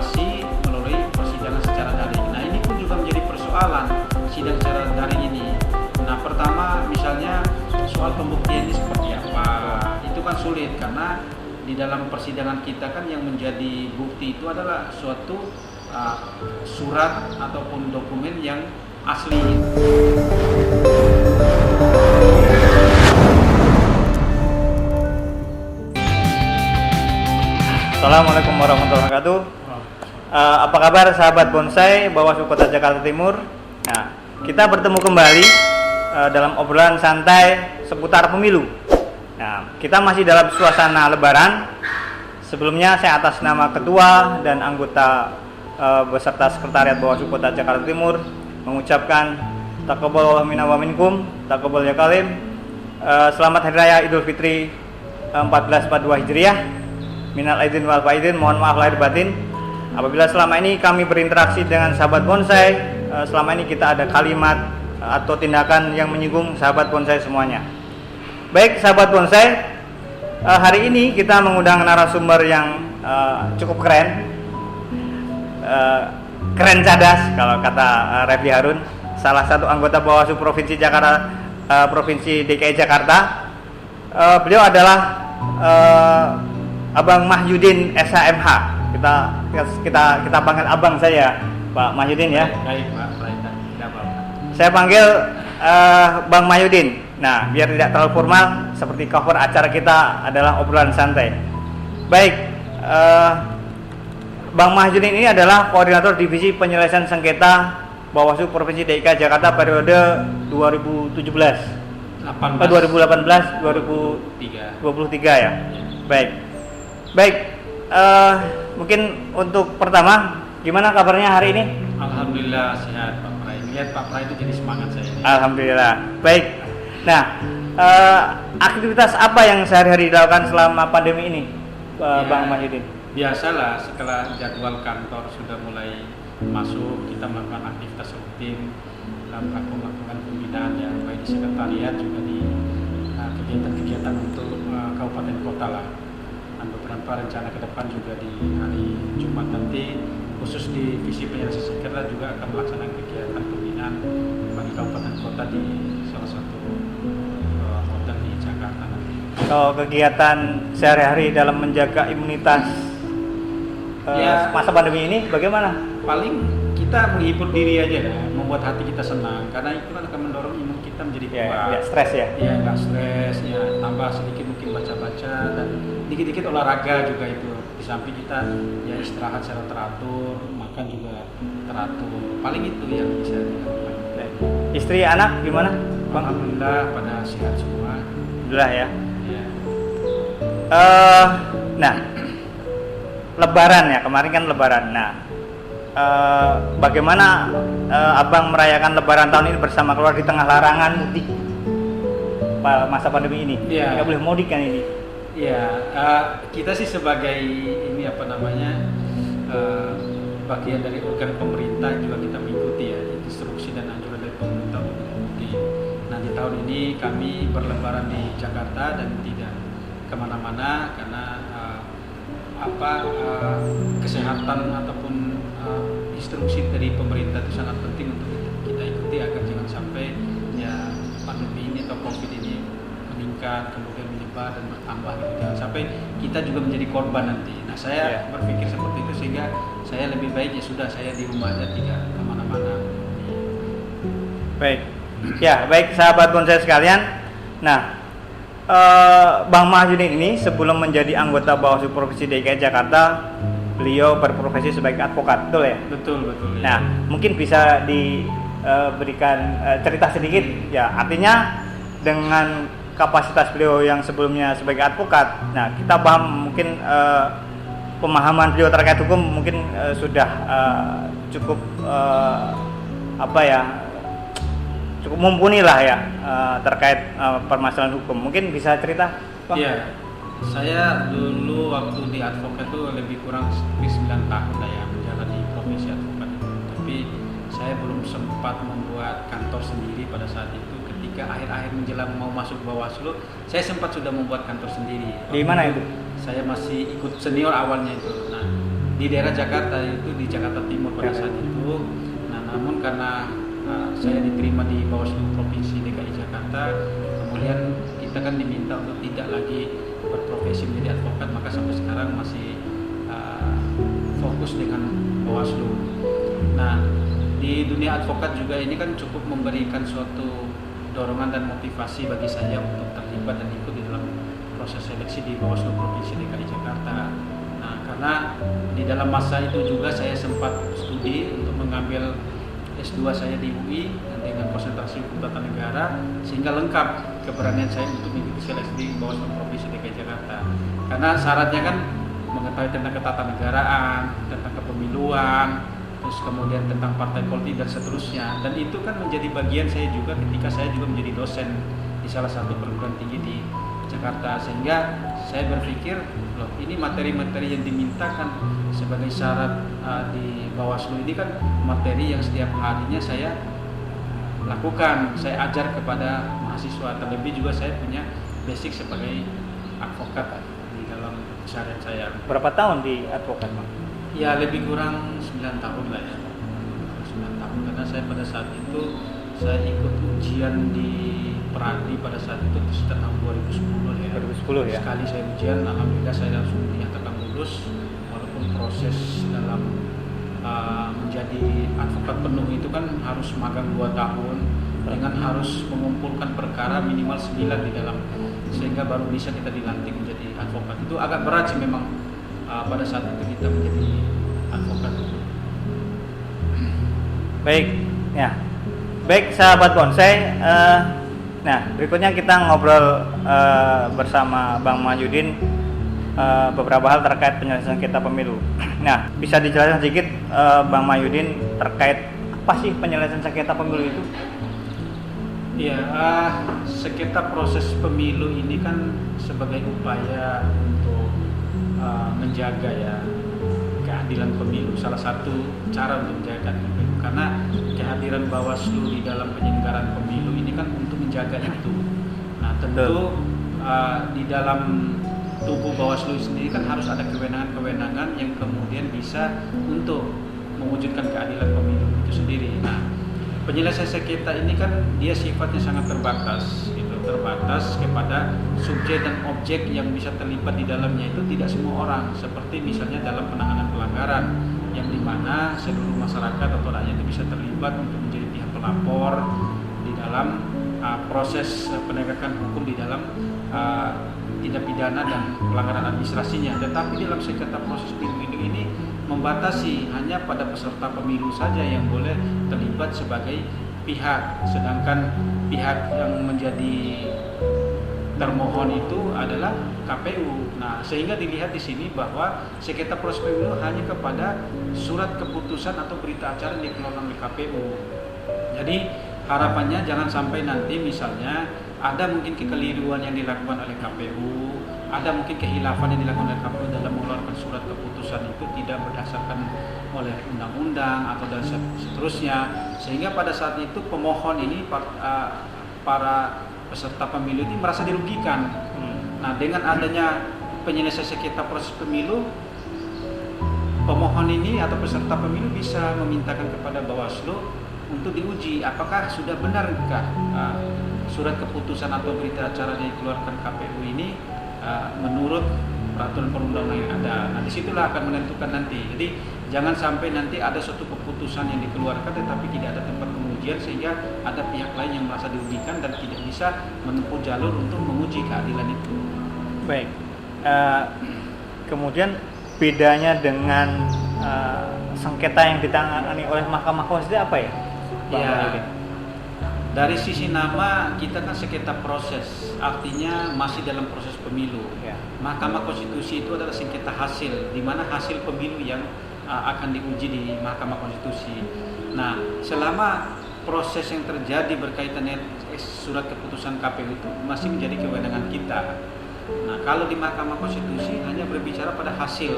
masih melalui persidangan secara daring. Nah ini pun juga menjadi persoalan sidang secara daring ini. Nah pertama misalnya soal pembuktian ini seperti apa, itu kan sulit karena di dalam persidangan kita kan yang menjadi bukti itu adalah suatu surat ataupun dokumen yang asli. Assalamualaikum warahmatullahi wabarakatuh. Apa kabar sahabat bonsai Bawaslu Kota Jakarta Timur? Nah, kita bertemu kembali dalam obrolan santai seputar pemilu. Nah, kita masih dalam suasana Lebaran. Sebelumnya saya atas nama Ketua dan anggota beserta Sekretariat Bawaslu Kota Jakarta Timur mengucapkan taqabbalallahu minna wa minkum, taqabbal ya karim. Selamat Hari Raya Idul Fitri 1442 Hijriah. Minal aidin wal faizin, mohon maaf lahir batin apabila selama ini kami berinteraksi dengan sahabat bonsai, selama ini kita ada kalimat atau tindakan yang menyinggung sahabat bonsai semuanya. Baik sahabat bonsai, hari ini kita mengundang narasumber yang cukup keren, keren cadas kalau kata Refli Harun, salah satu anggota Bawaslu Provinsi Jakarta, Provinsi DKI Jakarta. Beliau adalah Abang Mahyudin SHMH. Kita panggil abang saya, Pak Mahyudin ya. Baik Pak, tidak apa-apa. Saya panggil Bang Mahyudin. Nah, biar tidak terlalu formal, seperti cover acara kita adalah obrolan santai. Baik, Bang Mahyudin ini adalah koordinator divisi penyelesaian sengketa Bawaslu Provinsi DKI Jakarta periode 2017, 2018, 2023 ya. Baik, mungkin untuk pertama, gimana kabarnya hari ini? Alhamdulillah sehat Pak Prai. Lihat Pak Prai itu jadi semangat saya ini. Alhamdulillah. Baik. Nah, aktivitas apa yang sehari-hari dilakukan selama pandemi ini, Bang Mahyudin? Biasalah, setelah jadwal kantor sudah mulai masuk, kita melakukan aktivitas rutin dalam melakukan pembinaan ya, baik di sekretariat juga di kegiatan-kegiatan untuk kabupaten kota lah. Beberapa rencana ke depan juga di hari Jumat nanti khusus di visi penyelesaian sengketa juga akan melaksanakan kegiatan pembinaan bagi kabupaten kota di salah satu hotel di Jakarta nanti. Kalau kegiatan sehari-hari dalam menjaga imunitas masa pandemi ini bagaimana? Paling kita menghibur diri aja ya, membuat hati kita senang karena itu kan akan mendorong imun kita menjadi kuat. Ya, stres ya? Iya, nggak stres ya, tambah sedikit mungkin baca-baca dan dikit-dikit olahraga juga itu. Di samping kita ya istirahat secara teratur, makan juga teratur. Paling itu yang bisa dilakukan. Istri, anak gimana, Bang? Alhamdulillah pada sehat semua. Alhamdulillah ya. Ya. Nah, Lebaran ya, kemarin kan Lebaran. Nah, bagaimana Abang merayakan Lebaran tahun ini bersama keluarga di tengah larangan mudik masa pandemi ini? Iya. Nggak boleh mudik kan ini? Iya, kita sih sebagai ini bagian dari organ pemerintah juga kita mengikuti ya instruksi dan anjuran dari pemerintah untuk mudik. Nah di tahun ini kami berlebaran di Jakarta dan tidak kemana-mana karena kesehatan ataupun instruksi dari pemerintah itu sangat penting untuk kita ikuti agar jangan sampai ya pandemi ini atau COVID ini meningkat kemudian menyebar dan bertambah gitu. Jangan sampai kita juga menjadi korban nanti. Nah saya berpikir seperti itu sehingga saya lebih baik ya sudah saya di rumah aja tidak kemana-mana. Baik, ya baik sahabat bonsai sekalian. Nah, Bang Mahyudin ini sebelum menjadi anggota Bawaslu Provinsi DKI Jakarta, beliau berprofesi sebagai advokat, betul ya? Betul. Nah, mungkin bisa diberikan cerita sedikit, ya artinya dengan kapasitas beliau yang sebelumnya sebagai advokat, nah kita paham mungkin pemahaman beliau terkait hukum mungkin sudah cukup cukup mumpuni lah ya terkait permasalahan hukum. Mungkin bisa cerita, Bang? Iya, saya dulu waktu di advokat itu lebih kurang 9 tahun lah ya menjalani profesi advokat itu. Tapi saya belum sempat membuat kantor sendiri pada saat itu. Ketika akhir-akhir menjelang mau masuk Bawaslu, saya sempat sudah membuat kantor sendiri. Di mana itu? Saya masih ikut senior awalnya itu. Nah, di daerah Jakarta, itu di Jakarta Timur pada saat itu. Nah, namun karena saya diterima di Bawaslu Provinsi DKI Jakarta, kemudian kita kan diminta untuk tidak lagi berprofesi menjadi advokat, maka sampai sekarang masih fokus dengan Bawaslu. Nah, di dunia advokat juga ini kan cukup memberikan suatu dorongan dan motivasi bagi saya untuk terlibat dan ikut di dalam proses seleksi di Bawaslu Provinsi DKI Jakarta. Nah, karena di dalam masa itu juga saya sempat studi untuk mengambil S2 saya di UI dengan konsentrasi hukum tata negara, sehingga lengkap keberanian saya untuk mengikuti seleksi di Bawaslu Provinsi DKI Jakarta. Karena syaratnya kan mengetahui tentang ketatanegaraan, tentang kepemiluan, terus kemudian tentang partai politik dan seterusnya. Dan itu kan menjadi bagian saya juga ketika saya juga menjadi dosen di salah satu perguruan tinggi di Jakarta, sehingga saya berpikir, loh, ini materi-materi yang dimintakan sebagai syarat di Bawaslu ini kan materi yang setiap harinya saya lakukan, saya ajar kepada mahasiswa. Terlebih juga saya punya basic sebagai advokat di dalam keseharian saya. Berapa tahun di advokat, Bang? Ya lebih kurang 9 tahun lah ya, 9 tahun, karena saya pada saat itu saya ikut ujian di Peradi pada saat itu sekitar tahun 2010 ya. 2010 ya. Sekali saya ujian, alhamdulillah saya langsung dinyatakan lulus, walaupun proses dalam menjadi advokat penuh itu kan harus magang 2 tahun dengan harus mengumpulkan perkara minimal 9 di dalam, sehingga baru bisa kita dilantik menjadi advokat. Itu agak berat sih memang pada saat itu kita menjadi advokat. Baik, ya. Baik sahabat bonsai, nah berikutnya kita ngobrol bersama Bang Mahyudin beberapa hal terkait penyelesaian sengketa pemilu. Nah, bisa dijelaskan sedikit Bang Mahyudin terkait apa sih penyelesaian sengketa pemilu itu? Iya, sengketa proses pemilu ini kan sebagai upaya untuk menjaga ya keadilan pemilu. Salah satu cara untuk menjaga pemilu, karena kehadiran Bawaslu di dalam penyelenggaraan pemilu ini kan untuk menjaga itu. Nah, tentu di dalam tubuh Bawaslu sendiri kan harus ada kewenangan-kewenangan yang kemudian bisa untuk mewujudkan keadilan pemilu itu sendiri. Nah, penyelesaian sengketa ini kan dia sifatnya sangat terbatas, gitu, terbatas kepada subjek dan objek yang bisa terlibat di dalamnya itu tidak semua orang. Seperti misalnya dalam penanganan pelanggaran, yang dimana seluruh masyarakat atau rakyat itu bisa terlibat untuk menjadi pihak pelapor di dalam proses penegakan hukum di dalam tindak pidana dan pelanggaran administrasinya. Tetapi dalam sengketa proses pemilu ini membatasi hanya pada peserta pemilu saja yang boleh terlibat sebagai pihak, sedangkan pihak yang menjadi termohon itu adalah KPU. Nah, sehingga dilihat di sini bahwa sengketa proses pemilu hanya kepada surat keputusan atau berita acara yang dikeluarkan oleh KPU. Jadi harapannya jangan sampai nanti misalnya ada mungkin kekeliruan yang dilakukan oleh KPU, ada mungkin kehilafan yang dilakukan oleh KPU dalam mengeluarkan surat keputusan itu tidak berdasarkan oleh undang-undang atau dan seterusnya, sehingga pada saat itu pemohon ini para peserta pemilu ini merasa dirugikan. Nah, dengan adanya penyelesaian sengketa proses pemilu, pemohon ini atau peserta pemilu bisa memintakan kepada Bawaslu untuk diuji apakah sudah benarkah surat keputusan atau berita acara yang dikeluarkan KPU ini menurut peraturan perundang-undangan yang ada. Nah, disitulah akan menentukan nanti. Jadi jangan sampai nanti ada suatu keputusan yang dikeluarkan tetapi tidak ada tempat pengujian, sehingga ada pihak lain yang merasa dirugikan dan tidak bisa menempuh jalur untuk menguji keadilan itu. Baik. Kemudian bedanya dengan sengketa yang ditangani oleh Mahkamah Konstitusi apa ya? Ya, dari sisi nama kita kan sengketa proses, artinya masih dalam proses pemilu. Ya. Mahkamah Konstitusi itu adalah sengketa hasil, di mana hasil pemilu yang akan diuji di Mahkamah Konstitusi. Nah, selama proses yang terjadi berkaitan dengan surat keputusan KPU itu masih menjadi kewenangan kita. Nah, kalau di Mahkamah Konstitusi hanya berbicara pada hasil,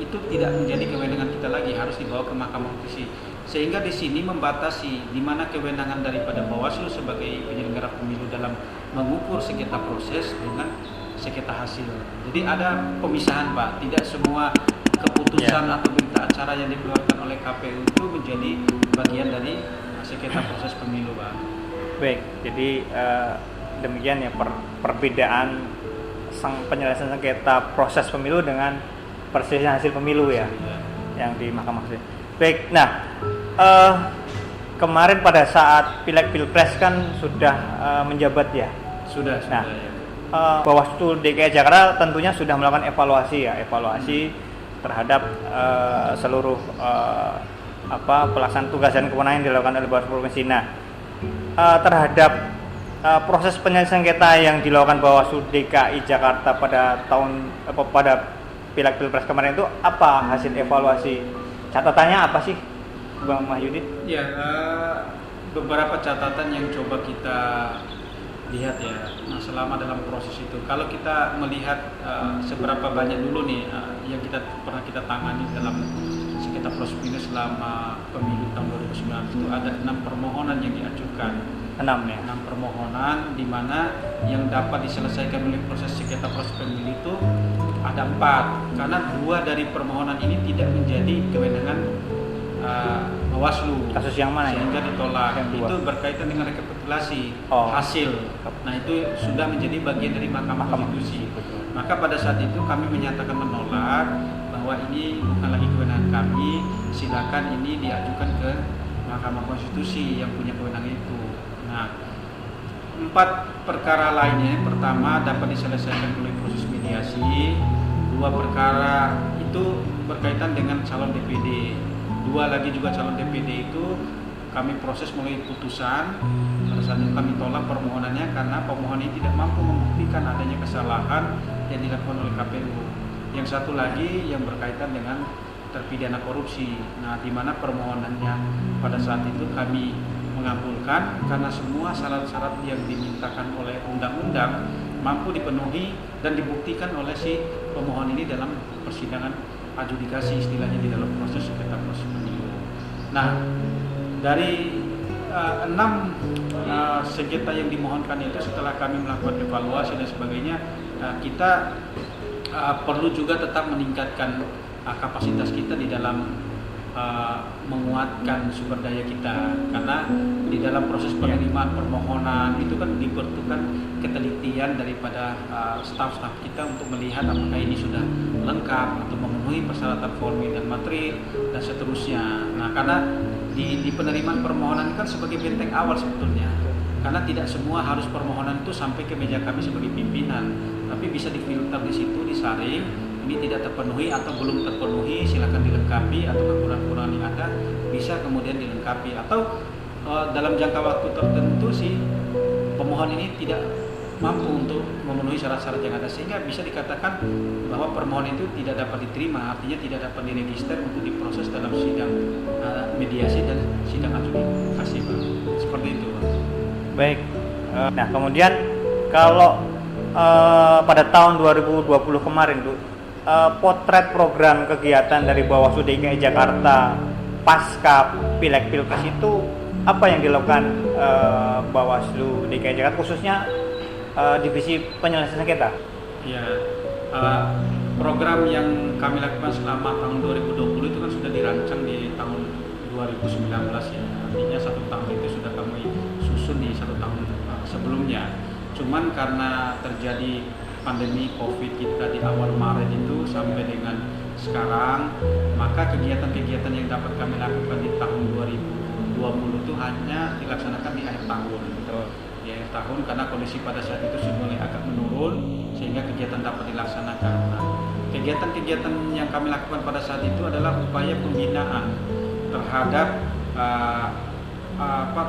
itu tidak menjadi kewenangan kita lagi, harus dibawa ke Mahkamah Konstitusi. Sehingga di sini membatasi di mana kewenangan daripada Bawaslu sebagai penyelenggara pemilu dalam mengukur sengketa proses dengan sengketa hasil. Jadi ada pemisahan, Pak. Tidak semua keputusan atau berita acara yang dikeluarkan oleh KPU itu menjadi bagian dari sengketa proses pemilu, Pak. Baik, jadi demikian ya perbedaan penyelesaian sengketa proses pemilu dengan perselisihan hasil pemilu ya, yang di Mahkamah Konstitusi. Baik, nah kemarin pada saat Pileg Pilpres kan sudah menjabat ya. Sudah Nah, ya. Bawaslu DKI Jakarta tentunya sudah melakukan evaluasi terhadap seluruh pelaksanaan tugas dan kewenangan yang dilakukan oleh Bawaslu Provinsi. Nah, terhadap proses penyelesaian sengketa yang dilakukan Bawaslu DKI Jakarta pada Pileg Pilpres kemarin itu apa hasil evaluasi? Catatannya apa sih, Bang Mahyudin? Ya, beberapa catatan yang coba kita lihat ya. Nah, selama dalam proses itu, kalau kita melihat seberapa banyak dulu nih yang pernah kita tangani dalam sengketa proses pemilu selama pemilu tahun 2019 itu ada 6 permohonan yang diajukan. 6 ya. 6 permohonan di mana yang dapat diselesaikan oleh proses sengketa proses pemilu itu ada 4, karena 2 dari permohonan ini tidak menjadi kewenangan Bawaslu. Kasus yang mana ya? Sehingga ditolak. Yang 2. Itu berkaitan dengan rekapitulasi hasil. Nah, itu sudah menjadi bagian dari Mahkamah Konstitusi. Maka pada saat itu kami menyatakan menolak bahwa ini bukan lagi kewenangan kami, silakan ini diajukan ke Mahkamah Konstitusi yang punya kewenangan itu. Nah, 4 perkara lainnya, pertama dapat diselesaikan melalui proses mediasi, 2 perkara itu berkaitan dengan calon DPD, 2 lagi juga calon DPD itu kami proses melalui putusan. Pada saat itu kami tolak permohonannya karena pemohon ini tidak mampu membuktikan adanya kesalahan yang dilakukan oleh KPU. Yang satu lagi yang berkaitan dengan terpidana korupsi. Nah, di mana permohonannya pada saat itu kami mengabulkan karena semua syarat-syarat yang dimintakan oleh undang-undang mampu dipenuhi dan dibuktikan oleh si pemohon ini dalam persidangan adjudikasi, istilahnya di dalam proses sengketa proses pemilu. Nah, dari 6 sengketa yang dimohonkan itu, setelah kami melakukan evaluasi dan sebagainya, kita perlu juga tetap meningkatkan kapasitas kita di dalam menguatkan sumber daya kita, karena di dalam proses penerimaan permohonan itu kan dibutuhkan ketelitian daripada staf-staf kita untuk melihat apakah ini sudah lengkap atau memenuhi persyaratan formil dan material dan seterusnya. Nah, karena di penerimaan permohonan kan sebagai benteng awal sebetulnya, karena tidak semua harus permohonan itu sampai ke meja kami sebagai pimpinan, tapi bisa difilter di situ, disaring. Ini tidak terpenuhi atau belum terpenuhi, silakan dilengkapi, atau kekurangan-kekurangan yang ada bisa kemudian dilengkapi, atau dalam jangka waktu tertentu si pemohon ini tidak mampu untuk memenuhi syarat-syarat yang ada, sehingga bisa dikatakan bahwa permohonan itu tidak dapat diterima, artinya tidak dapat diregister untuk diproses dalam sidang mediasi dan sidang adjudikasi, Pak. Seperti itu, Pak. Baik. Nah, kemudian kalau pada tahun 2020 kemarin tuh potret program kegiatan dari Bawaslu DKI Jakarta pasca Pileg Pilpres itu apa yang dilakukan Bawaslu DKI Jakarta, khususnya divisi penyelesaian sengketa? Ya, program yang kami lakukan selama tahun 2020 itu kan sudah dirancang di tahun 2019 ya, artinya 1 tahun itu sudah kami susun di 1 tahun sebelumnya. Cuman karena terjadi pandemi COVID kita di awal Maret itu sampai dengan sekarang, maka kegiatan-kegiatan yang dapat kami lakukan di tahun 2020 itu hanya dilaksanakan di akhir tahun. Di akhir tahun karena kondisi pada saat itu sudah mulai agak menurun, sehingga kegiatan dapat dilaksanakan. Nah, kegiatan-kegiatan yang kami lakukan pada saat itu adalah upaya pembinaan terhadap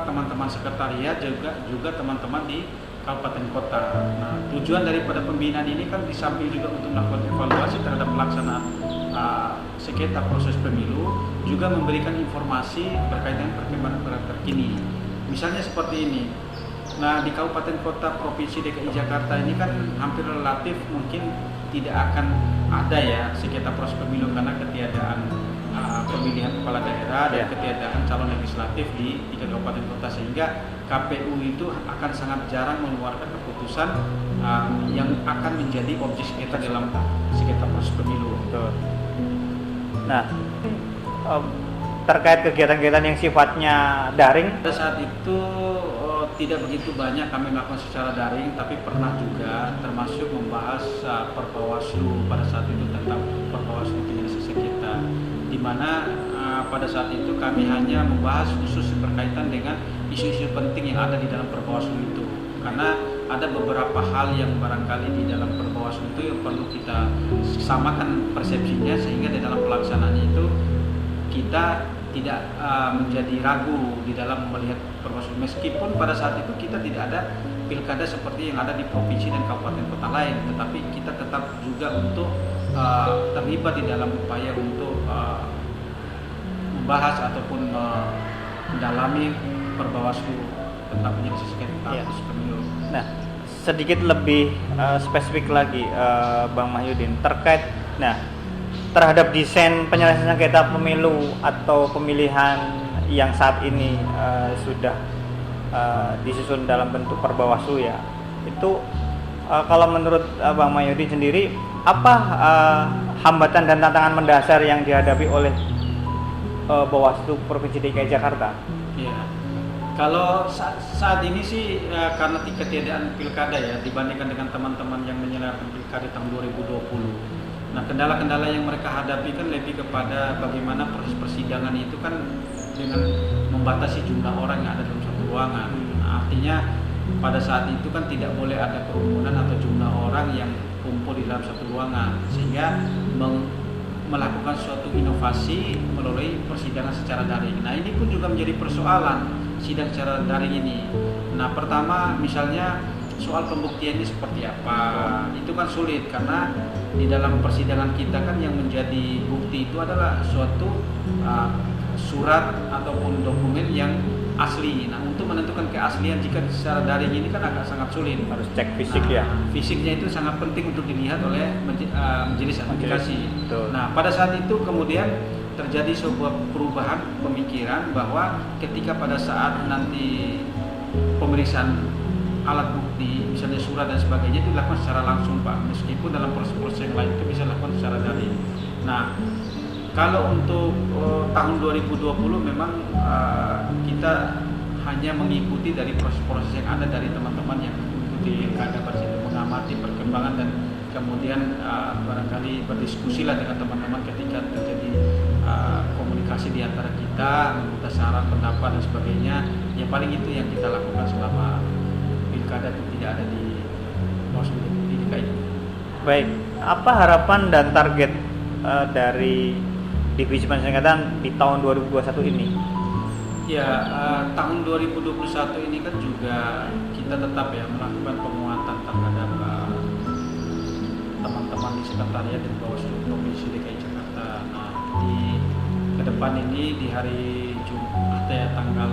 teman-teman sekretariat, juga teman-teman di kabupaten kota. Nah, tujuan daripada pembinaan ini kan disamping juga untuk melakukan evaluasi terhadap pelaksanaan sengketa proses pemilu, juga memberikan informasi berkaitan perkembangan terkini. Misalnya seperti ini. Nah, di kabupaten kota provinsi DKI Jakarta ini kan hampir relatif mungkin tidak akan ada ya sengketa proses pemilu karena ketiadaan pemilihan kepala daerah dan ketiadaan calon legislatif di 3 kabupaten kota, sehingga KPU itu akan sangat jarang mengeluarkan keputusan yang akan menjadi objek sengketa dalam sengketa proses pemilu. Nah, eh, terkait kegiatan-kegiatan yang sifatnya daring, Pada saat itu tidak begitu banyak kami melakukan secara daring, tapi pernah juga termasuk membahas Perbawaslu pada saat itu tentang Perbawaslu penyelesaian sengketa, di mana pada saat itu kami hanya membahas khusus berkaitan dengan isu-isu penting yang ada di dalam Perbawaslu itu, karena ada beberapa hal yang barangkali di dalam Perbawaslu itu yang perlu kita samakan persepsinya, sehingga di dalam pelaksanaannya itu kita tidak menjadi ragu di dalam melihat Perbawaslu, meskipun pada saat itu kita tidak ada pilkada seperti yang ada di provinsi dan kabupaten kota lain, tetapi kita tetap juga untuk terlibat di dalam upaya untuk membahas ataupun mendalami Perbawaslu tentang penyelesaian sengketa proses pemilu. Nah, sedikit lebih spesifik lagi, Bang Mahyudin, terkait terhadap desain penyelesaian sengketa pemilu atau pemilihan yang saat ini sudah disusun dalam bentuk Perbawaslu ya. Itu kalau menurut Bang Mahyudin sendiri, apa hambatan dan tantangan mendasar yang dihadapi oleh Bawaslu Provinsi DKI Jakarta? Ya, kalau saat ini sih karena ketiadaan pilkada ya dibandingkan dengan teman-teman yang menyelenggarakan pilkada tahun 2020. Nah, kendala-kendala yang mereka hadapi kan lebih kepada bagaimana proses persidangan itu kan dengan membatasi jumlah orang yang ada dalam satu ruangan. Nah, artinya pada saat itu kan tidak boleh ada kerumunan atau jumlah orang yang kumpul di dalam satu ruangan, sehingga melakukan suatu inovasi melalui persidangan secara daring. Nah, ini pun juga menjadi persoalan sidang secara daring ini. Nah, pertama misalnya soal pembuktiannya seperti apa, itu kan sulit karena di dalam persidangan kita kan yang menjadi bukti itu adalah suatu surat ataupun dokumen yang asli. Nah, untuk menentukan keaslian jika secara daring ini kan agak sangat sulit. Harus cek fisik ya. Fisiknya itu sangat penting untuk dilihat oleh majelis adjudikasi. Nah, pada saat itu kemudian terjadi sebuah perubahan pemikiran bahwa ketika pada saat nanti pemeriksaan alat bukti, misalnya surat dan sebagainya itu dilakukan secara langsung Pak, meskipun dalam proses-proses yang lain itu bisa dilakukan secara daring. Nah, kalau untuk tahun 2020 memang kita hanya mengikuti dari proses-proses yang ada dari teman-teman yang mengikuti pilkada pada situ, mengamati perkembangan dan kemudian barangkali berdiskusi lah dengan teman-teman ketika terjadi komunikasi di antara kita, meminta saran, pendapat dan sebagainya. Ya paling itu yang kita lakukan selama pilkada itu tidak ada di Bawaslu di DKI. Baik, apa harapan dan target dari Divisi Penyelenggaraan di tahun 2021 ini? Ya, tahun 2021 ini kan juga kita tetap ya melakukan penguatan terhadap teman-teman di sekretariat dan Bawaslu Provinsi DKI Jakarta. Nah, di ke depan ini di hari Jumat ya tanggal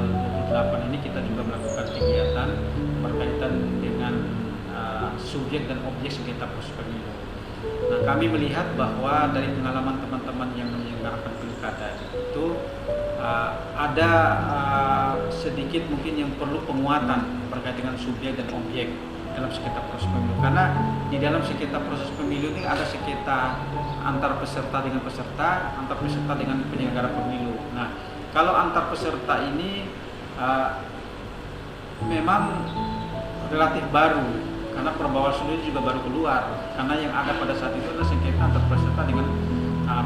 28 ini kita juga melakukan kegiatan berkaitan dengan subjek dan objek sengketa proses pemilu. Nah, kami melihat bahwa dari pengalaman teman-teman yang menyelenggarakan pilkada itu ada sedikit mungkin yang perlu penguatan terkait dengan subjek dan objek dalam sengketa proses pemilu, karena di dalam sengketa proses pemilu ini ada sengketa antar peserta dengan peserta, antar peserta dengan penyelenggara pemilu. Nah, kalau antar peserta ini memang relatif baru karena Perbawaslu juga baru keluar, karena yang ada pada saat itu adalah sengketa antar peserta dengan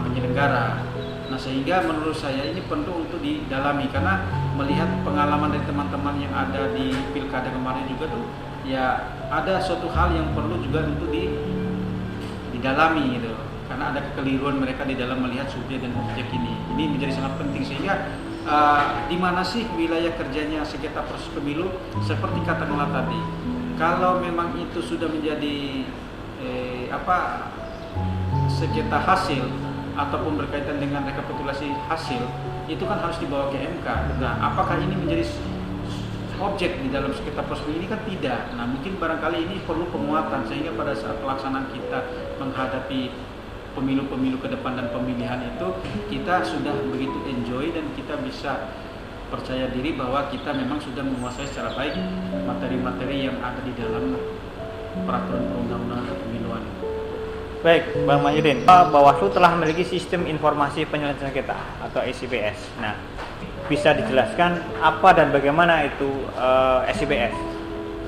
penyelenggara. Nah, sehingga menurut saya ini perlu untuk didalami, karena melihat pengalaman dari teman-teman yang ada di pilkada kemarin juga tuh ya ada suatu hal yang perlu juga untuk didalami gitu, karena ada kekeliruan mereka di dalam melihat subjek dan objek ini menjadi sangat penting. Sehingga di mana sih wilayah kerjanya sengketa proses pemilu, seperti katakanlah tadi, kalau memang itu sudah menjadi sengketa hasil ataupun berkaitan dengan rekapitulasi hasil, itu kan harus dibawa ke MK. Nah, apakah ini menjadi objek di dalam sengketa proses pemilu ini? Kan tidak. Nah, mungkin barangkali ini perlu penguatan sehingga pada saat pelaksanaan kita menghadapi pemilu-pemilu ke depan dan pemilihan itu kita sudah begitu enjoy dan kita bisa percaya diri bahwa kita memang sudah menguasai secara baik materi-materi yang ada di dalam peraturan perundang-undangan kepemiluan. Baik, Bang Mahyudin. Bawaslu telah memiliki sistem informasi penyelesaian sengketa atau SIPS. Nah, bisa dijelaskan apa dan bagaimana itu SIPS?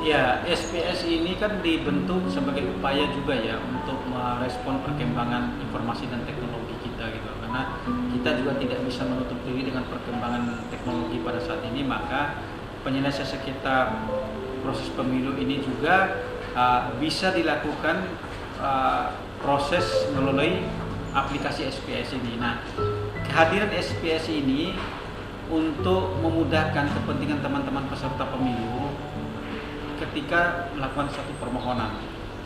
Ya, SPS ini kan dibentuk sebagai upaya juga ya untuk merespon perkembangan informasi dan teknologi kita gitu. Karena kita juga tidak bisa menutup diri dengan perkembangan teknologi pada saat ini, maka penyelesaian sengketa proses pemilu ini juga bisa dilakukan proses melalui aplikasi SPS ini. Nah, kehadiran SPS ini untuk memudahkan kepentingan teman-teman peserta pemilu ketika melakukan suatu permohonan.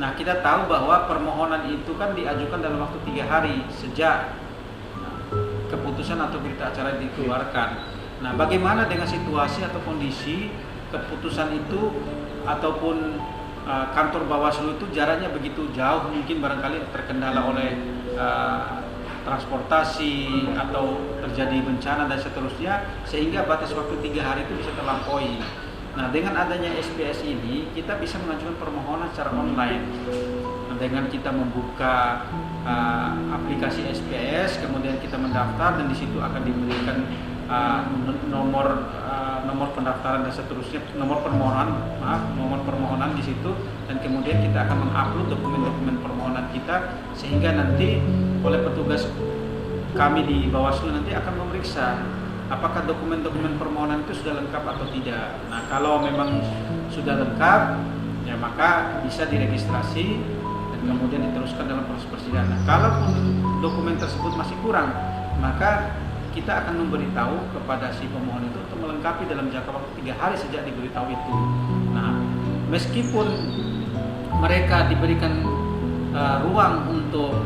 Nah, kita tahu bahwa permohonan itu kan diajukan dalam waktu 3 hari sejak keputusan atau berita acara dikeluarkan. Nah, bagaimana dengan situasi atau kondisi keputusan itu ataupun kantor Bawaslu itu jaraknya begitu jauh, mungkin barangkali terkendala oleh transportasi atau terjadi bencana dan seterusnya, sehingga batas waktu 3 hari itu bisa terlampaui. Nah, dengan adanya SPS ini kita bisa mengajukan permohonan secara online. Nah, dengan kita membuka aplikasi SPS, kemudian kita mendaftar dan di situ akan diberikan nomor pendaftaran dan seterusnya, nomor permohonan di situ, dan kemudian kita akan mengupload dokumen-dokumen permohonan kita, sehingga nanti oleh petugas kami di Bawaslu nanti akan memeriksa apakah dokumen-dokumen permohonan itu sudah lengkap atau tidak. Nah, kalau memang sudah lengkap, ya maka bisa diregistrasi dan kemudian diteruskan dalam proses persidangan. Nah, kalaupun dokumen tersebut masih kurang, maka kita akan memberitahu kepada si pemohon itu untuk melengkapi dalam jangka waktu 3 hari sejak diberitahu itu. Nah, meskipun mereka diberikan ruang untuk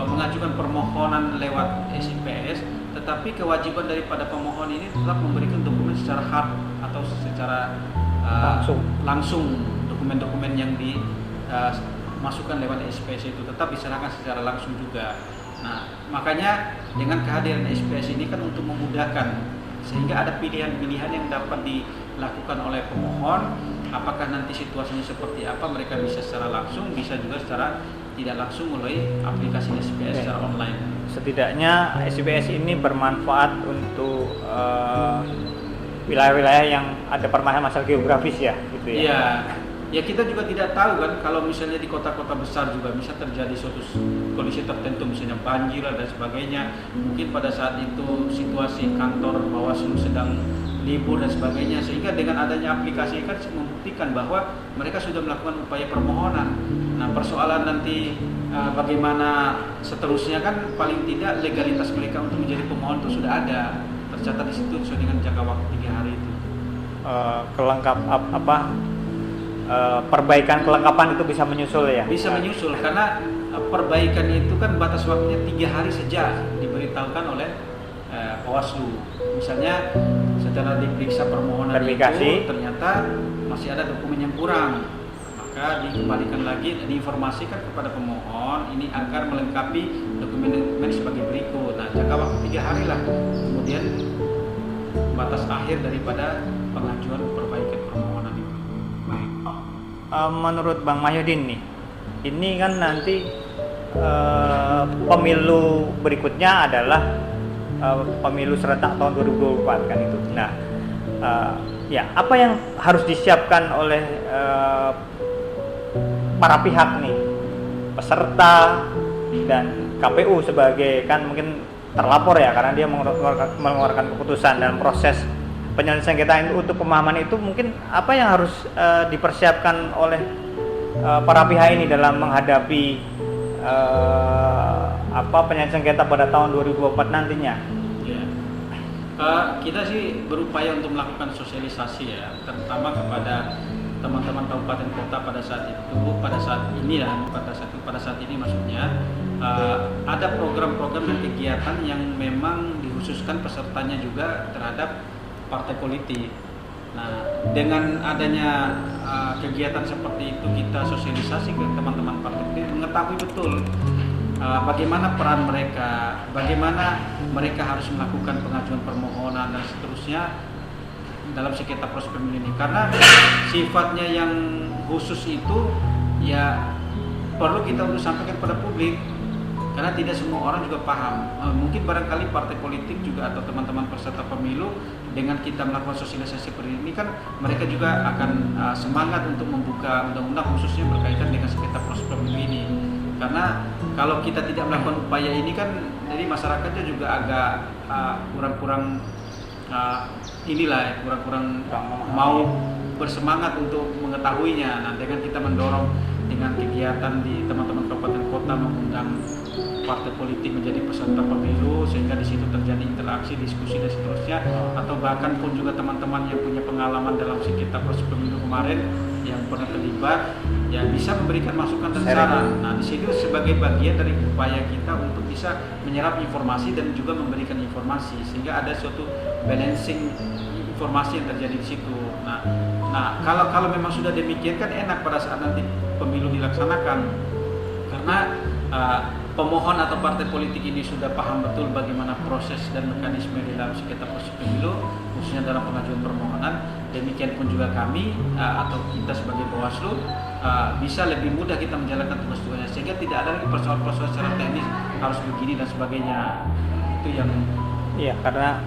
mengajukan permohonan lewat SIPS, tetapi kewajiban daripada pemohon ini tetap memberikan dokumen secara hard atau secara langsung dokumen-dokumen yang dimasukkan lewat SIPS itu tetap diserahkan secara langsung juga. Nah, makanya dengan kehadiran SPS ini kan untuk memudahkan, sehingga ada pilihan-pilihan yang dapat dilakukan oleh pemohon. Apakah nanti situasinya seperti apa, mereka bisa secara langsung, bisa juga secara tidak langsung melalui aplikasi SPS secara online. Setidaknya SPS ini bermanfaat untuk wilayah-wilayah yang ada permasalahan masalah geografis ya, gitu ya. Iya. Ya, kita juga tidak tahu kan, kalau misalnya di kota-kota besar juga bisa terjadi suatu kondisi tertentu, misalnya banjir dan sebagainya. Mungkin pada saat itu situasi kantor Bawaslu sedang libur dan sebagainya, sehingga dengan adanya aplikasi kan membuktikan bahwa mereka sudah melakukan upaya permohonan. Nah, persoalan nanti bagaimana seterusnya kan paling tidak legalitas mereka untuk menjadi pemohon itu sudah ada, tercatat di situ sesuai dengan jangka waktu 3 hari itu. Perbaikan kelengkapan itu bisa menyusul ya? Bisa menyusul, karena perbaikan itu kan batas waktunya 3 hari sejak diberitahukan oleh Bawaslu. Misalnya setelah diperiksa permohonan itu ternyata masih ada dokumen yang kurang, maka dikembalikan lagi dan diinformasikan kepada pemohon ini agar melengkapi dokumen-dokumen sebagai berikut. Nah, jangka waktu 3 hari lah kemudian batas akhir daripada pengajuan perbaikan permohonan itu. Menurut Bang Mahyudin nih, ini kan nanti pemilu berikutnya adalah pemilu serentak tahun 2024 kan itu. Nah, ya apa yang harus disiapkan oleh para pihak nih, peserta dan KPU sebagai kan mungkin terlapor ya, karena dia mengeluarkan keputusan dalam proses penyelesaian sengketa itu. Untuk pemahaman itu mungkin apa yang harus dipersiapkan oleh para pihak ini dalam menghadapi penyelesaian sengketa pada tahun 2024 nantinya? Ya. Kita sih berupaya untuk melakukan sosialisasi ya, terutama kepada teman-teman kabupaten kota pada saat ini maksudnya ada program-program dan kegiatan yang memang dikhususkan pesertanya juga terhadap partai politik. Nah, dengan adanya kegiatan seperti itu, kita sosialisasi ke teman-teman partai politik, mengetahui betul bagaimana peran mereka, bagaimana mereka harus melakukan pengajuan permohonan dan seterusnya dalam sengketa proses pemilu ini. Karena sifatnya yang khusus itu ya perlu kita untuk sampaikan pada publik, karena tidak semua orang juga paham. Mungkin barangkali partai politik juga atau teman-teman peserta pemilu, dengan kita melakukan sosialisasi seperti ini kan mereka juga akan semangat untuk membuka undang-undang khususnya berkaitan dengan sengketa proses pemilu ini. Karena kalau kita tidak melakukan upaya ini kan, jadi masyarakatnya juga agak kurang-kurang kurang-kurang mau bersemangat untuk mengetahuinya. Nah, dengan kita mendorong dengan kegiatan di teman-teman kabupaten kota mengundang partai politik menjadi peserta pemilu, sehingga di situ terjadi interaksi, diskusi dan seterusnya, atau bahkan pun juga teman-teman yang punya pengalaman dalam sengketa proses pemilu kemarin yang pernah terlibat, ya bisa memberikan masukan dan saran. Nah, di situ sebagai bagian dari upaya kita untuk bisa menyerap informasi dan juga memberikan informasi, sehingga ada suatu balancing informasi yang terjadi di situ. Nah, kalau memang sudah demikian kan enak pada saat nanti pemilu dilaksanakan, karena pemohon atau partai politik ini sudah paham betul bagaimana proses dan mekanisme di dalam sengketa proses pemilu, khususnya dalam pengajuan permohonan. Demikian pun juga kami atau kita sebagai Bawaslu bisa lebih mudah kita menjalankan tugas-tugasnya, sehingga tidak ada lagi persoalan-persoalan secara teknis harus begini dan sebagainya. Itu yang karena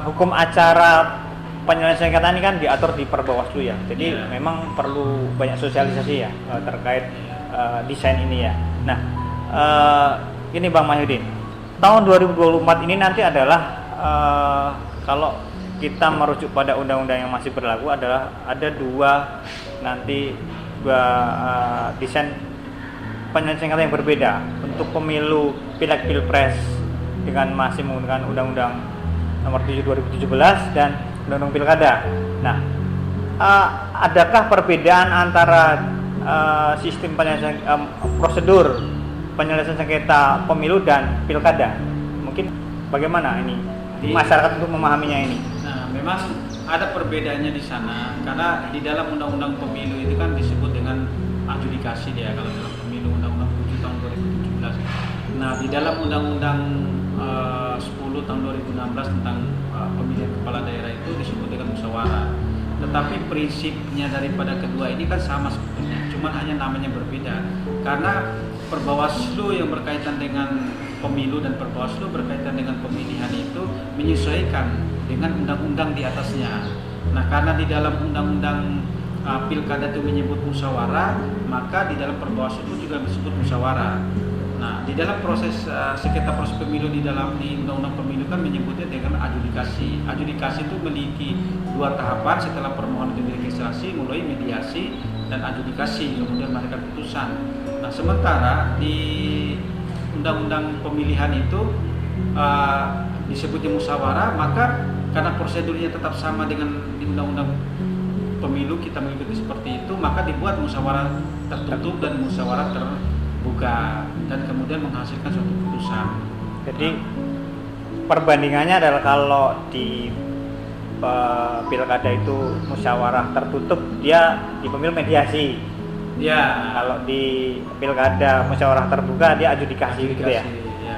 hukum acara penyelesaian sengketa ini kan diatur di Perbawaslu ya. Jadi memang perlu banyak sosialisasi ya terkait desain ini ya. Nah, ini Bang Mahyudin, tahun 2024 ini nanti adalah kalau kita merujuk pada undang-undang yang masih berlaku adalah ada dua desain penyelesaian sengketa yang berbeda untuk pemilu pileg pilpres dengan masih menggunakan undang-undang nomor 7 2017 dan undang-undang pilkada. Nah, adakah perbedaan antara sistem prosedur penyelesaian sengketa pemilu dan pilkada? Mungkin bagaimana ini masyarakat untuk memahaminya ini? Nah, memang ada perbedaannya di sana, karena di dalam undang-undang pemilu itu kan disebut dengan adjudikasi dia kalau dalam pemilu, undang-undang 7 tahun 2017. Nah, di dalam undang-undang 10 tahun 2016 tentang pemilihan kepala daerah itu disebut dengan musyawarah. Tetapi prinsipnya daripada kedua ini kan sama sebetulnya, cuma hanya namanya berbeda. Karena Perbawaslu yang berkaitan dengan pemilu dan Perbawaslu berkaitan dengan pemilihan itu menyesuaikan dengan undang-undang di atasnya. Nah, karena di dalam undang-undang pilkada itu menyebut musyawarah, maka di dalam Perbawaslu itu juga disebut musyawarah. Nah, di dalam proses sengketa proses pemilu di undang-undang pemilu kan menyebutnya dengan adjudikasi. Adjudikasi itu memiliki dua tahapan setelah permohonan itu diregistrasi, mulai mediasi dan adjudikasi, kemudian melahirkan putusan. Nah, sementara di undang-undang pemilihan itu disebutnya musyawarah, maka karena prosedurnya tetap sama dengan di undang-undang pemilu kita mengikuti seperti itu, maka dibuat musyawarah tertutup dan musyawarah terbuka dan kemudian menghasilkan suatu putusan. Jadi perbandingannya adalah kalau di pilkada itu musyawarah tertutup, dia di pemilu mediasi. Ya. Kalau di pilkada musyawarah terbuka, dia adjudikasi gitu ya.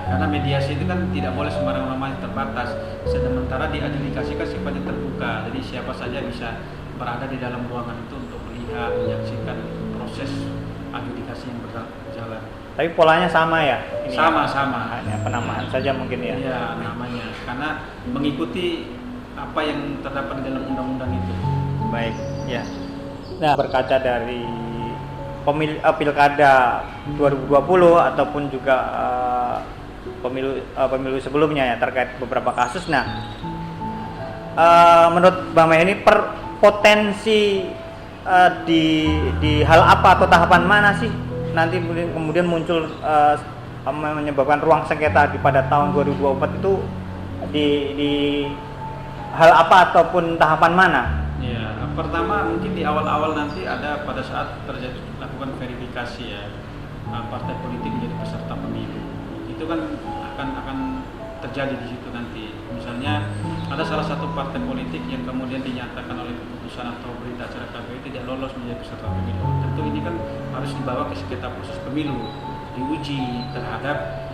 Karena mediasi itu kan tidak boleh sembarang orang terbatas. Sementara di adjudikasi kan sifatnya terbuka, jadi siapa saja bisa berada di dalam ruangan itu untuk melihat, menyaksikan proses adjudikasi yang berjalan. Tapi polanya sama ya? Ini sama. Hanya penamaan saja mungkin ya? Iya, namanya. Karena mengikuti apa yang terdapat di dalam undang-undang itu. Baik, ya. Nah, berkaca dari pilkada 2020 ataupun juga pemilu sebelumnya ya terkait beberapa kasus. Nah, menurut Bang Maya ini potensi di hal apa atau tahapan mana sih nanti kemudian muncul menyebabkan ruang sengketa pada tahun 2024 itu di hal apa ataupun tahapan mana? Ya, pertama mungkin di awal-awal nanti ada pada saat terjadi lakukan verifikasi ya partai politik menjadi peserta pemilu. Itu kan akan terjadi di situ nanti. Misalnya ada salah satu partai politik yang kemudian dinyatakan oleh keputusan atau berita acara KPU tidak lolos menjadi peserta pemilu. Tentu ini kan harus dibawa ke sengketa proses pemilu, diuji terhadap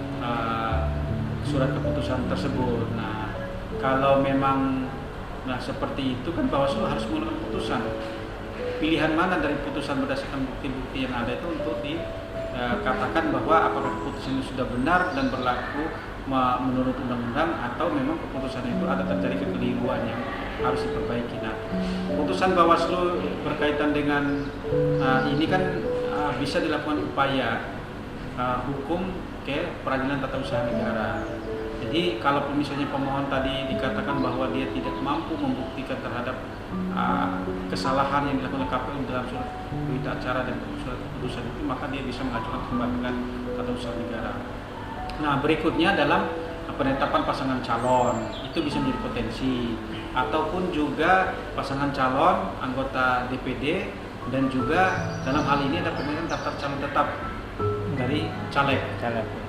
surat keputusan tersebut. Nah, kalau memang seperti itu kan Bawaslu harus mengeluarkan putusan. pilihan mana dari putusan berdasarkan bukti-bukti yang ada itu untuk dikatakan bahwa apakah keputusan itu sudah benar dan berlaku menurut undang-undang atau memang keputusan itu ada terjadi kekeliruan yang harus diperbaiki. Nah, putusan Bawaslu berkaitan dengan ini kan bisa dilakukan upaya hukum ke Peradilan Tata Usaha Negara. Jadi kalau misalnya pemohon tadi dikatakan bahwa dia tidak mampu membuktikan terhadap kesalahan yang dilakukan oleh KPU dalam surat berita acara dan surat keputusan itu, maka dia bisa mengajukan ke Peradilan Tata Usaha Negara. Nah, berikutnya dalam penetapan pasangan calon itu bisa menjadi potensi, ataupun juga pasangan calon anggota DPD dan juga dalam hal ini ada pemilihan daftar calon tetap dari caleg.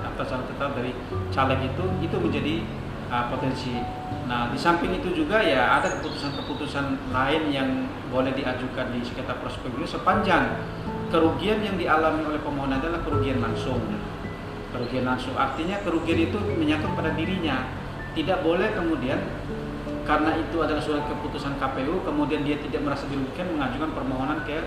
Daftar calon tetap dari caleg itu menjadi potensi. Nah, di samping itu juga ya ada keputusan-keputusan lain yang boleh diajukan di sengketa proses pemilu sepanjang kerugian yang dialami oleh pemohon adalah kerugian langsung. Kerugian langsung artinya kerugian itu menyangkut pada dirinya. Tidak boleh kemudian karena itu adalah surat keputusan KPU kemudian dia tidak merasa dirugikan mengajukan permohonan ke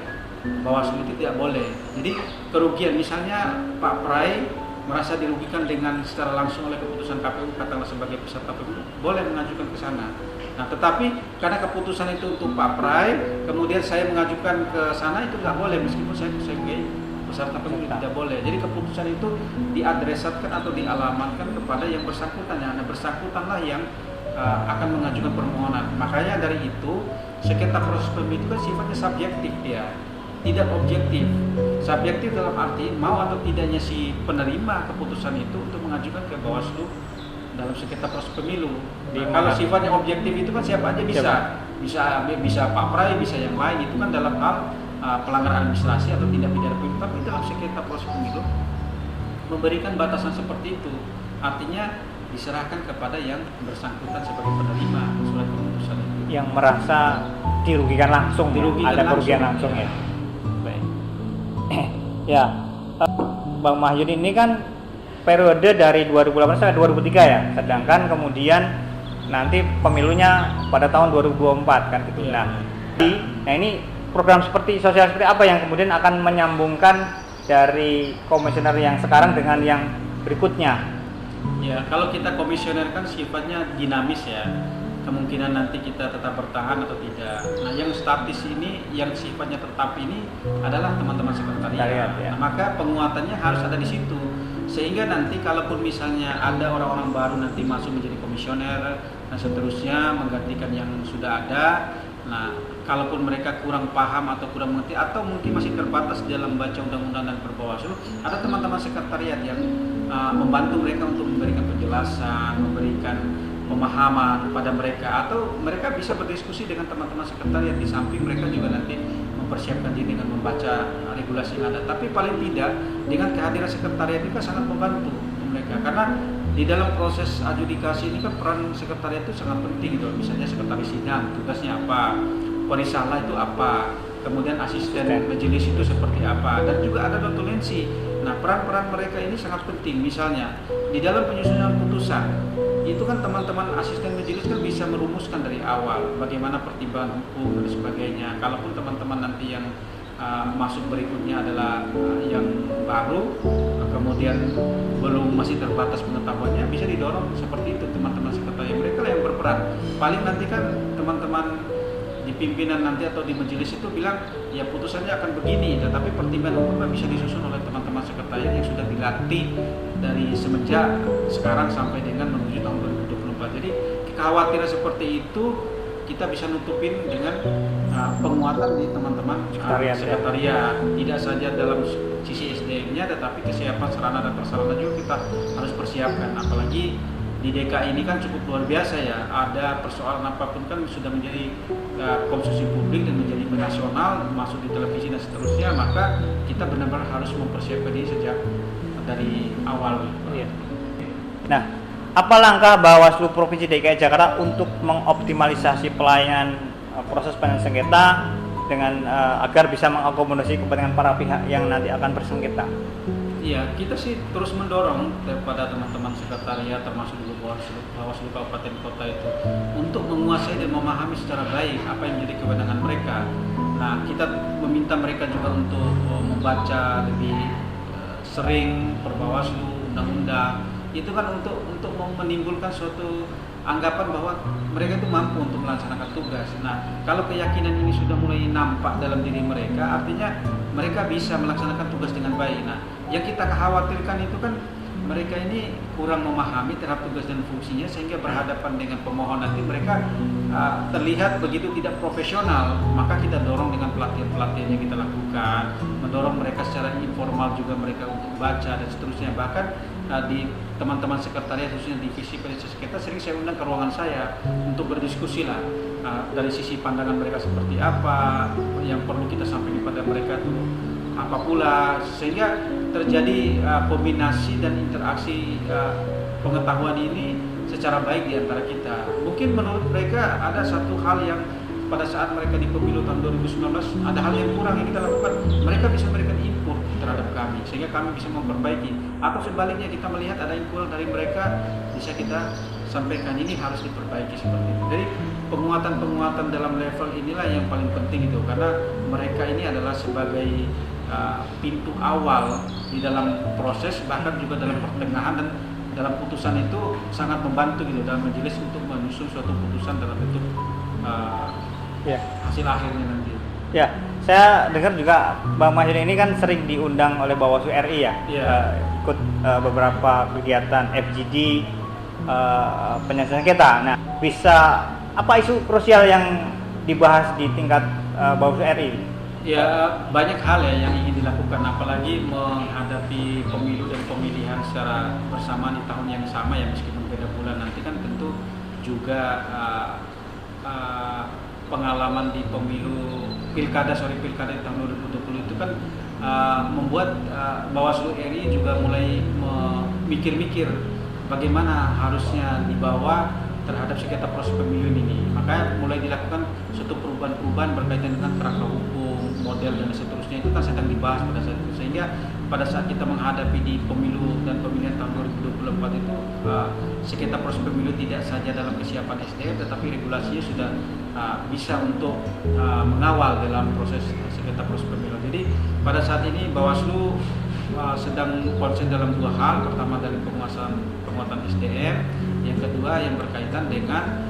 Bawaslu, itu tidak boleh. Jadi kerugian misalnya Pak Prai merasa dirugikan dengan secara langsung oleh keputusan KPU katakanlah sebagai peserta pemilu, boleh mengajukan ke sana. Nah, tetapi karena keputusan itu untuk Pak Prai, kemudian saya mengajukan ke sana itu nggak boleh meskipun saya sebagai peserta pemilu, tidak boleh. Jadi keputusan itu diadresatkan atau dialamatkan kepada yang bersangkutan. Nah, bersangkutanlah yang akan mengajukan permohonan. Makanya dari itu sengketa proses pemilu itu kan sifatnya subjektif dia, tidak objektif. Subjektif dalam arti mau atau tidaknya si penerima keputusan itu untuk mengajukan ke Bawaslu dalam sengketa proses pemilu. Kalau sifatnya objektif itu kan siapa aja bisa Pak Prai, bisa yang lain, itu kan dalam hal pelanggaran administrasi atau tindak pidana pemilu. Tapi dalam sengketa proses pemilu memberikan batasan seperti itu, artinya diserahkan kepada yang bersangkutan sebagai penerima surat keputusan itu, yang merasa dirugikan langsung, ada kerugian langsung ya. Baik. Ya, Bang Mahyun ini kan periode dari 2018 sampai 2003 ya, sedangkan kemudian nanti pemilunya pada tahun 2024 kan gitu. Ya. Nah ini program sosial seperti apa yang kemudian akan menyambungkan dari komisioner yang sekarang dengan yang berikutnya? Ya, kalau kita komisioner kan sifatnya dinamis ya. Kemungkinan nanti kita tetap bertahan atau tidak. Nah, yang statis ini, yang sifatnya tetap ini adalah teman-teman sekretariat. Ya. Nah, maka penguatannya harus ada di situ. Sehingga nanti kalaupun misalnya ada orang-orang baru nanti masuk menjadi komisioner dan seterusnya menggantikan yang sudah ada. Nah, kalaupun mereka kurang paham atau kurang mengerti atau mungkin masih terbatas dalam baca undang-undang dan berbawaslu, ada teman-teman sekretariat yang membantu mereka untuk memberikan penjelasan, memberikan pemahaman pada mereka, atau mereka bisa berdiskusi dengan teman-teman sekretariat di samping mereka juga nanti mempersiapkan diri dengan membaca regulasi yang ada. Tapi paling tidak dengan kehadiran sekretariat itu sangat membantu mereka, karena di dalam proses adjudikasi ini kan peran sekretariat itu sangat penting gitu. Misalnya sekretaris sidang tugasnya apa, perisalah itu apa, kemudian asisten majelis itu seperti apa, dan juga ada notulensi. Nah, peran-peran mereka ini sangat penting. Misalnya di dalam penyusunan putusan itu kan teman-teman asisten majelis kan bisa merumuskan dari awal bagaimana pertimbangan hukum dan sebagainya. Kalaupun teman-teman nanti yang masuk berikutnya adalah yang baru, kemudian masih terbatas pengetahuannya, bisa didorong seperti itu teman-teman sekretariat. Mereka yang berperan. Paling nanti kan teman-teman di pimpinan nanti atau di majelis itu bilang ya putusannya akan begini, tetapi pertimbangan hukumnya bisa disusun oleh teman-teman sekretariat yang sudah dilatih dari semenjak sekarang sampai dengan menuju tahun 2024. Jadi kekhawatiran seperti itu kita bisa nutupin dengan penguatan di teman-teman sekretariat. Tidak saja dalam sisi SDM-nya, tetapi kesiapan sarana dan prasarana juga kita harus persiapkan. Apalagi di DKI ini kan cukup luar biasa ya. Ada persoalan apapun kan sudah menjadi konsumsi publik dan menjadi nasional, masuk di televisi dan seterusnya. Maka kita benar-benar harus mempersiapkan diri sejak dari awal. Iya. Nah, apa langkah Bawaslu Provinsi DKI Jakarta untuk mengoptimalisasi pelayanan proses penyelesaian sengketa dengan agar bisa mengakomodasi kepentingan para pihak yang nanti akan bersengketa? Iya, kita sih terus mendorong kepada teman-teman sekretariat termasuk juga Bawaslu Kabupaten Kota itu untuk menguasai dan memahami secara baik apa yang menjadi kewenangan mereka. Nah, kita meminta mereka juga untuk membaca lebih sering perbawaslu, undang-undang. Itu kan untuk menimbulkan suatu anggapan bahwa mereka itu mampu untuk melaksanakan tugas. Nah, kalau keyakinan ini sudah mulai nampak dalam diri mereka, artinya mereka bisa melaksanakan tugas dengan baik. Nah, yang kita khawatirkan itu kan mereka ini kurang memahami terhadap tugas dan fungsinya, sehingga berhadapan dengan pemohon nanti mereka terlihat begitu tidak profesional. Maka kita dorong dengan pelatihan-pelatihan yang kita lakukan, mendorong mereka secara informal juga mereka untuk baca dan seterusnya. Bahkan di teman-teman sekretariat khususnya divisi penelitian sengketa sering saya undang ke ruangan saya untuk berdiskusi lah dari sisi pandangan mereka seperti apa, yang perlu kita sampaikan kepada mereka itu apa pula, sehingga terjadi kombinasi dan interaksi pengetahuan ini secara baik di antara kita. Mungkin menurut mereka ada satu hal yang pada saat mereka di pemilu tahun 2019 ada hal yang kurang yang kita lakukan, mereka bisa memberikan input terhadap kami sehingga kami bisa memperbaiki, atau sebaliknya kita melihat ada yang kurang dari mereka, bisa kita sampaikan ini harus diperbaiki seperti itu. Jadi penguatan dalam level inilah yang paling penting itu, karena mereka ini adalah sebagai pintu awal di dalam proses, bahkan juga dalam pertengahan dan dalam putusan itu sangat membantu gitu dalam majelis untuk menyusun suatu putusan dalam bentuk hasil akhirnya nanti. Ya, saya dengar juga Bang Mahyudin ini kan sering diundang oleh Bawaslu RI ya, ikut beberapa kegiatan FGD penyelesaian sengketa. Nah, bisa apa isu krusial yang dibahas di tingkat Bawaslu RI? Ya, banyak hal ya yang ingin dilakukan, apalagi menghadapi pemilu dan pemilihan secara bersamaan di tahun yang sama ya, meskipun beda bulan nanti kan tentu juga pengalaman di pilkada di tahun 2020 itu kan membuat Bawaslu RI juga mulai mikir-mikir bagaimana harusnya dibawa terhadap sengketa proses pemilu ini. Maka mulai dilakukan suatu perubahan-perubahan berkaitan dengan kerangka hukum, model dan seterusnya, itu kan sedang dibahas pada saat itu. Sehingga pada saat kita menghadapi di pemilu dan pemilihan tahun 2024 itu sengketa proses pemilu tidak saja dalam kesiapan SDM, tetapi regulasinya sudah bisa untuk mengawal dalam proses sengketa proses pemilu. Jadi pada saat ini Bawaslu sedang konsen dalam dua hal. Pertama dari penguatan SDM, yang kedua yang berkaitan dengan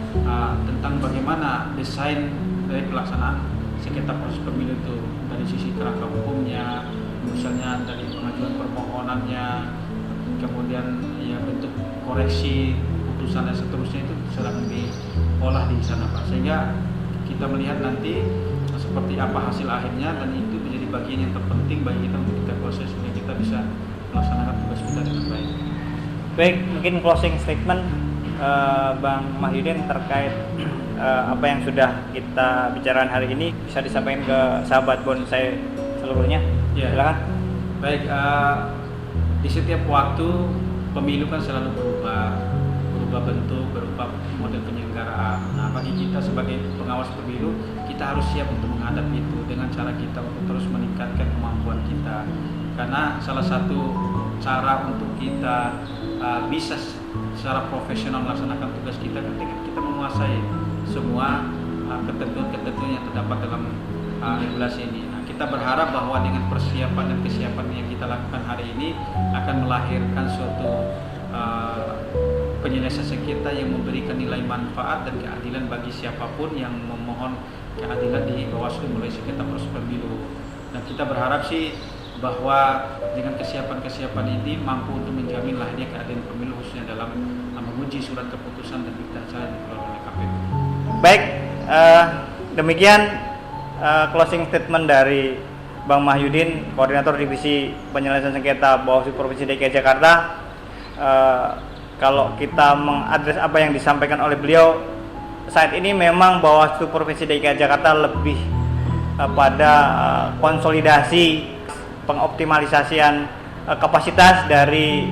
tentang bagaimana desain dari pelaksanaan sengketa proses pemilu itu dari sisi kerangka hukumnya, misalnya dari pengajuan permohonannya, kemudian ya bentuk koreksi putusan dan seterusnya itu sedang diolah di sana Pak, sehingga kita melihat nanti seperti apa hasil akhirnya, dan itu menjadi bagian yang terpenting bagi kita untuk kita proses sehingga kita bisa melaksanakan tugas kita dengan baik. Baik, mungkin closing statement Bang Mahyudin terkait apa yang sudah kita bicarakan hari ini bisa disampaikan ke sahabat bonsai seluruhnya. Ya. Silakan. Baik, di setiap waktu pemilu kan selalu berubah bentuk, berubah model penyelenggaraan. Nah, bagi kita sebagai pengawas pemilu, kita harus siap untuk menghadapi itu dengan cara kita untuk terus meningkatkan kemampuan kita. Karena salah satu cara untuk kita bisa secara profesional melaksanakan tugas kita ketika kita menguasai semua ketentuan-ketentuan yang terdapat dalam regulasi ini. Nah, kita berharap bahwa dengan persiapan dan kesiapan yang kita lakukan hari ini akan melahirkan suatu penyelesaian sengketa yang memberikan nilai manfaat dan keadilan bagi siapapun yang memohon keadilan di Bawaslu mulai sengketa proses pemilu. Dan kita berharap sih bahwa dengan kesiapan ini mampu untuk menjamin lahirnya keadilan pemilu khususnya dalam menguji surat keputusan dan berita acara yang dikeluarkan oleh KPU. Baik, demikian closing statement dari Bang Mahyudin, Koordinator Divisi Penyelesaian Sengketa Bawaslu Provinsi DKI Jakarta. Kalau kita mengadres apa yang disampaikan oleh beliau, saat ini memang Bawaslu Provinsi DKI Jakarta lebih pada konsolidasi pengoptimalisasian kapasitas dari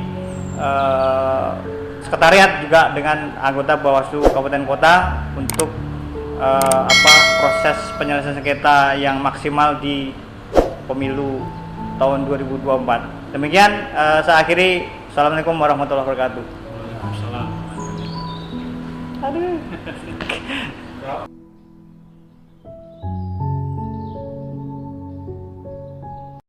sekretariat juga dengan anggota Bawaslu Kabupaten Kota untuk proses penyelesaian sengketa yang maksimal di pemilu tahun 2024. Demikian saya akhiri. Assalamualaikum warahmatullahi wabarakatuh. Waalaikumsalam. Aduh.